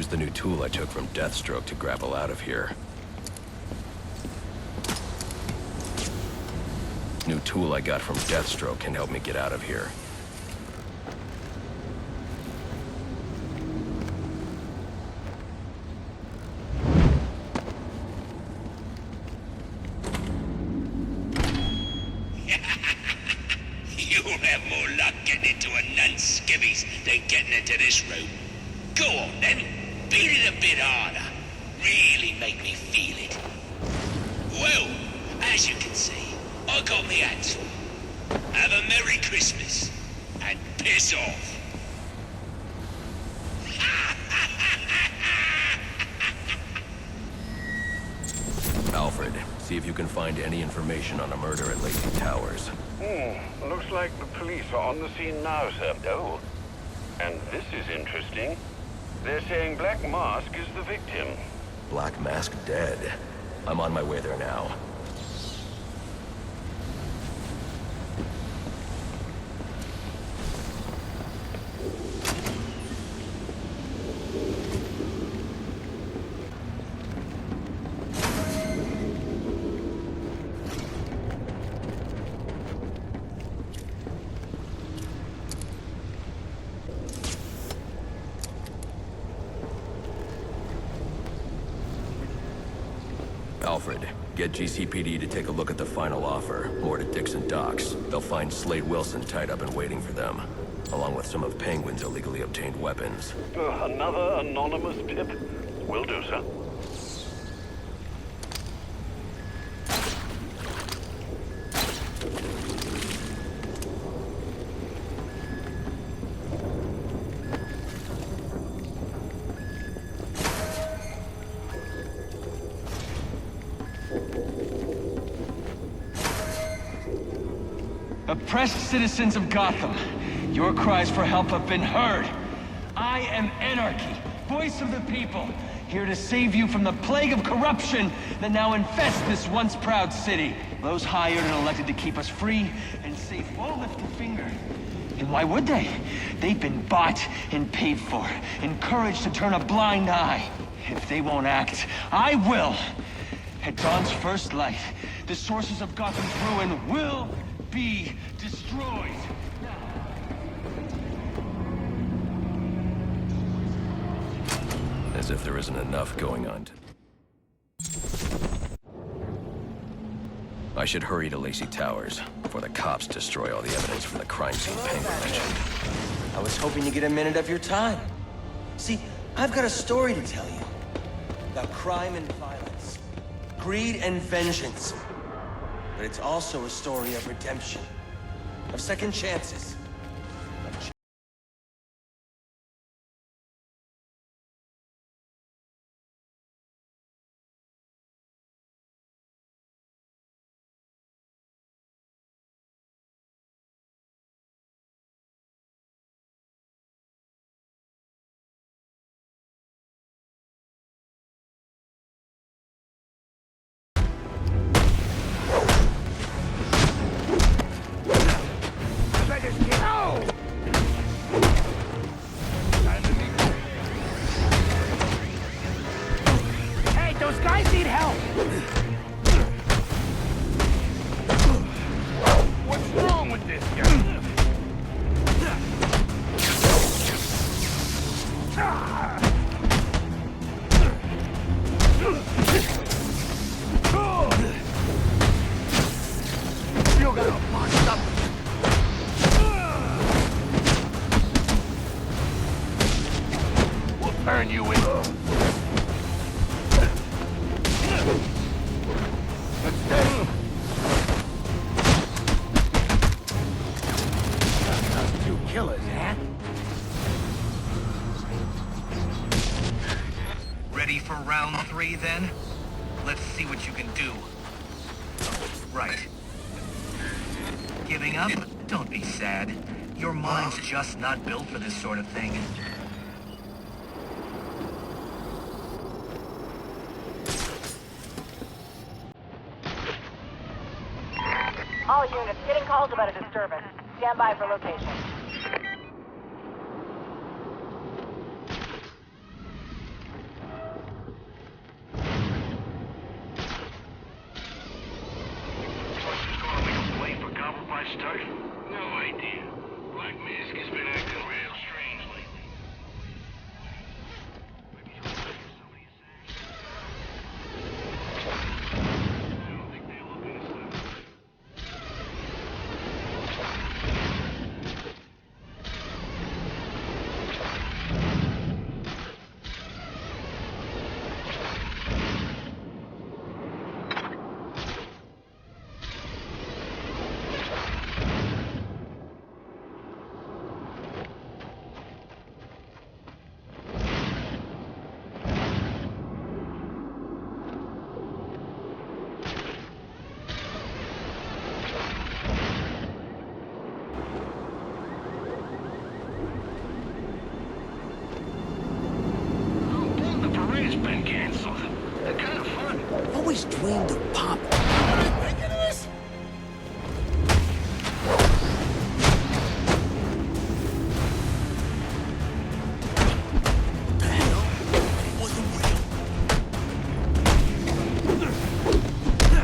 use the new tool I took from Deathstroke to grapple out of here. New tool I got from Deathstroke can help me get out of here. You'll have more luck getting into a nun's skivvies than getting into this room. Go on then, beat it a bit harder. Really make me feel it. Well, as you can see, I got me hands full. Have a Merry Christmas, and piss off. Alfred, see if you can find any information on a murder at Lacey Towers. Looks like the police are on the scene now, sir. Oh, and this is interesting. They're saying Black Mask is the victim. Black Mask dead. I'm on my way there now. Alfred, get GCPD to take a look at the final offer, more to Dixon Docks. They'll find Slade Wilson tied up and waiting for them, along with some of Penguin's illegally obtained weapons. Another anonymous tip? Will do, sir. Oppressed citizens of Gotham, your cries for help have been heard. I am Anarchy, voice of the people, here to save you from the plague of corruption that now infests this once proud city. Those hired and elected to keep us free and safe won't lift a finger. And why would they? They've been bought and paid for, encouraged to turn a blind eye. If they won't act, I will. At dawn's first light, the sources of Gotham's ruin will be destroyed. As if there isn't enough going on. I should hurry to Lacey Towers before the cops destroy all the evidence from the crime scene Penguin mentioned. I was hoping to get a minute of your time. See, I've got a story to tell you. About crime and violence. Greed and vengeance. But it's also a story of redemption. Of second chances. Turn you in. Let's stay. Us two killers, huh? Ready for round 3 then? Let's see what you can do. Right. Giving up? Don't be sad. Your mind's just not built for this sort of thing. All units, getting calls about a disturbance. Stand by for location. between the pop.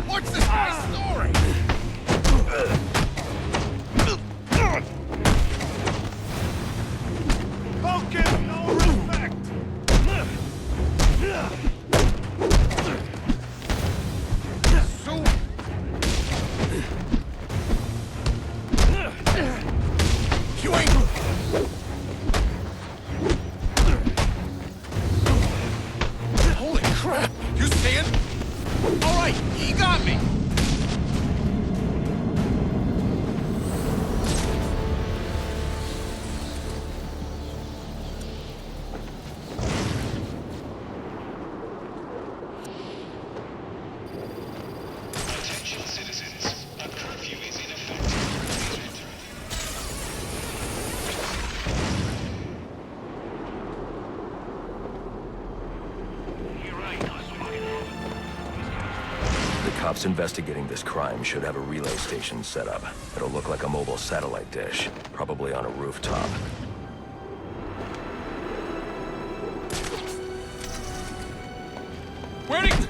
What's this guy's story? Focus, no respect. So... You ain't... Holy crap! You see it? All right, he got me. Attention citizens, a curfew is in effect. The cops investigating this crime should have a relay station set up. It'll look like a mobile satellite dish, probably on a rooftop. Where'd he...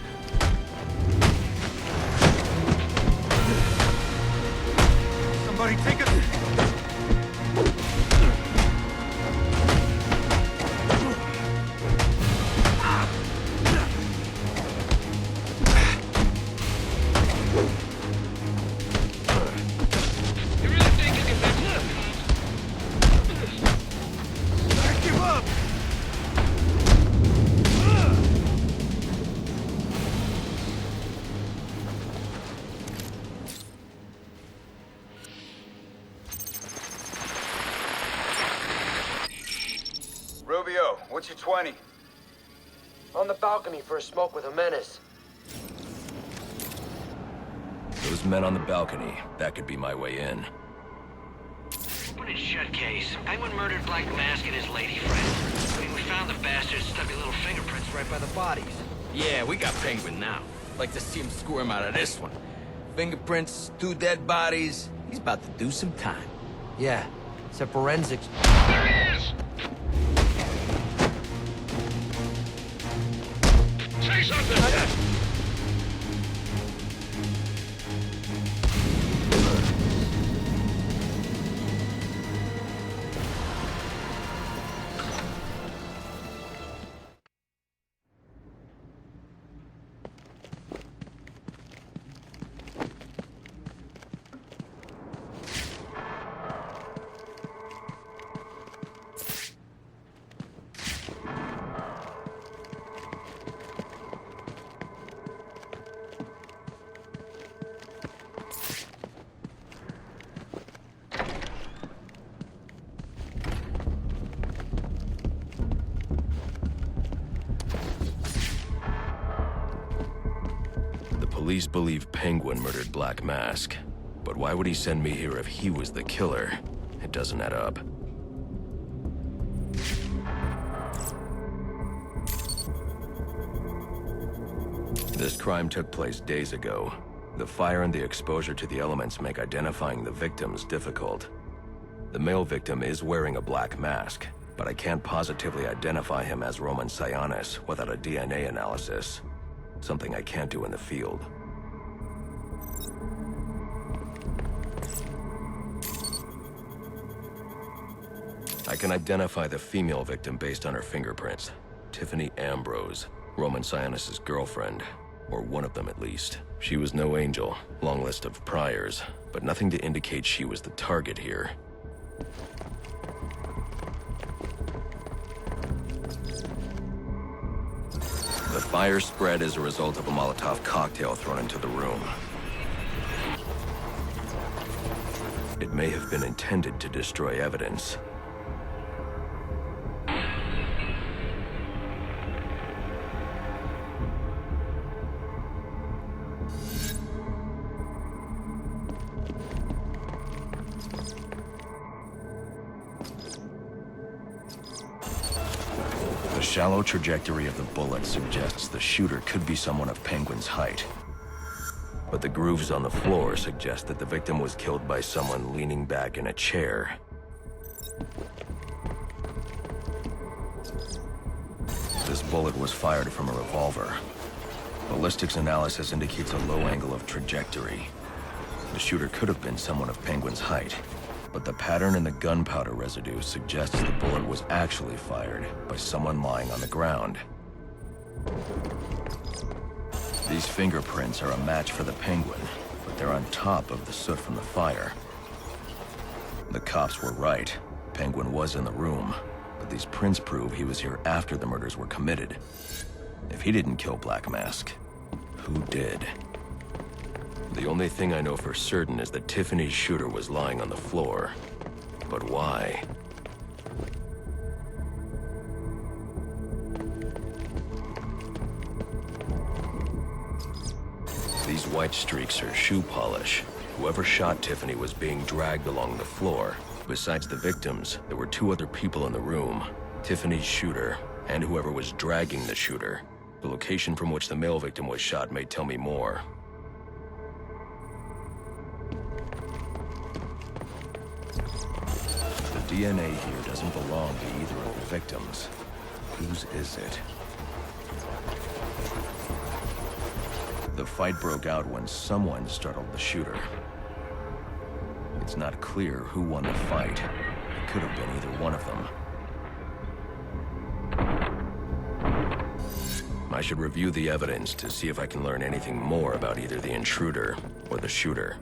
Somebody take it. You really think you can Back him up. Rubio, what's your 20? On the balcony for a smoke with a menace. Those men on the balcony, that could be my way in. Open and shut case. Penguin murdered Black Mask and his lady friend. I mean, we found the bastard's stubby little fingerprints right by the bodies. Yeah, we got Penguin now. Like to see him squirm out of this one. Fingerprints, 2 dead bodies. He's about to do some time. Yeah, it's a forensics. There he is! Say something! Police believe Penguin murdered Black Mask. But why would he send me here if he was the killer? It doesn't add up. This crime took place days ago. The fire and the exposure to the elements make identifying the victims difficult. The male victim is wearing a black mask, but I can't positively identify him as Roman Sionis without a DNA analysis. Something I can't do in the field. I can identify the female victim based on her fingerprints. Tiffany Ambrose, Roman Sionis' girlfriend. Or one of them at least. She was no angel, long list of priors, but nothing to indicate she was the target here. The fire spread as a result of a Molotov cocktail thrown into the room. It may have been intended to destroy evidence. The shallow trajectory of the bullet suggests the shooter could be someone of Penguin's height. but the grooves on the floor suggest that the victim was killed by someone leaning back in a chair. This bullet was fired from a revolver. Ballistics analysis indicates a low angle of trajectory. The shooter could have been someone of Penguin's height, but the pattern in the gunpowder residue suggests the bullet was actually fired by someone lying on the ground. These fingerprints are a match for the Penguin, but they're on top of the soot from the fire. The cops were right. Penguin was in the room, but these prints prove he was here after the murders were committed. If he didn't kill Black Mask, who did? The only thing I know for certain is that Tiffany's shooter was lying on the floor. But why? These white streaks are shoe polish. Whoever shot Tiffany was being dragged along the floor. Besides the victims, there were two other people in the room. Tiffany's shooter, and whoever was dragging the shooter. The location from which the male victim was shot may tell me more. The DNA here doesn't belong to either of the victims. Whose is it? The fight broke out when someone startled the shooter. It's not clear who won the fight. It could have been either one of them. I should review the evidence to see if I can learn anything more about either the intruder or the shooter.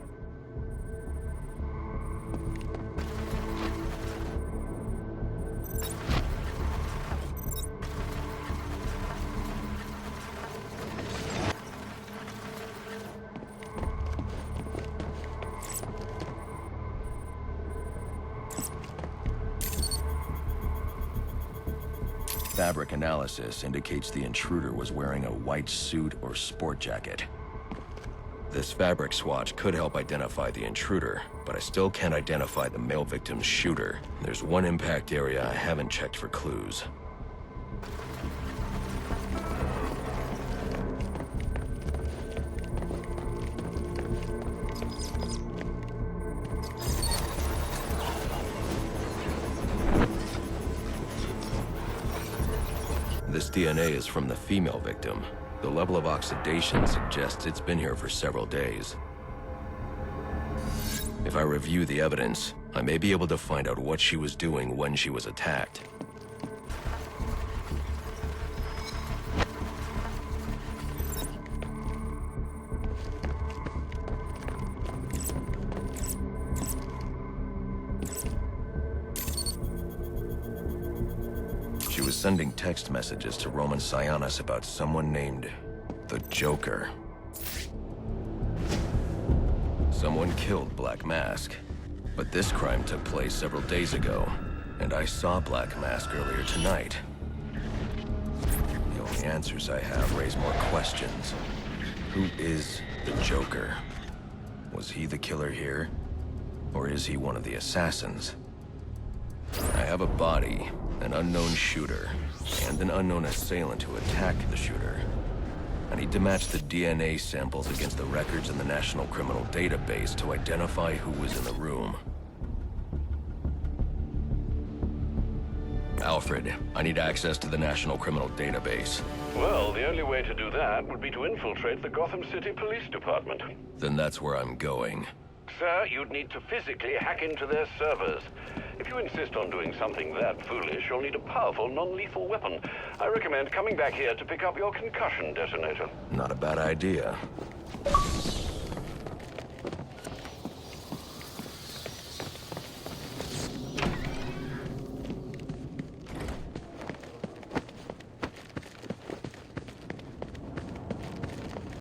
Fabric analysis indicates the intruder was wearing a white suit or sport jacket. This fabric swatch could help identify the intruder, but I still can't identify the male victim's shooter. There's one impact area I haven't checked for clues. This DNA is from the female victim. The level of oxidation suggests it's been here for several days. If I review the evidence, I may be able to find out what she was doing when she was attacked. She was sending text messages to Roman Sionis about someone named the Joker. Someone killed Black Mask, but this crime took place several days ago, and I saw Black Mask earlier tonight. The only answers I have raise more questions. Who is the Joker? Was he the killer here? Or is he one of the assassins? I have a body, an unknown shooter, and an unknown assailant who attacked the shooter. I need to match the DNA samples against the records in the National Criminal Database to identify who was in the room. Alfred, I need access to the National Criminal Database. Well, the only way to do that would be to infiltrate the Gotham City Police Department. Then that's where I'm going. Sir, you'd need to physically hack into their servers. If you insist on doing something that foolish, you'll need a powerful, non-lethal weapon. I recommend coming back here to pick up your concussion detonator. Not a bad idea.